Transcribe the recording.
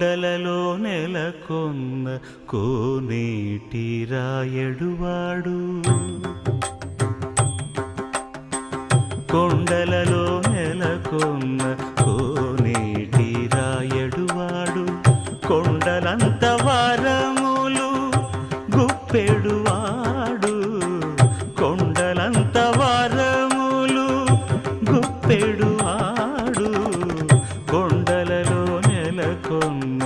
కొండలలో నెలకొన్న కోనేటి రాయడువాడు కొండలలో నెలకొన్న కోనేటి రాయడువాడు కొండలంత వారములు గుప్పెడువాడు కొండలంత వారములు గుప్పెడువాడు కొండలలో నెలకొన్న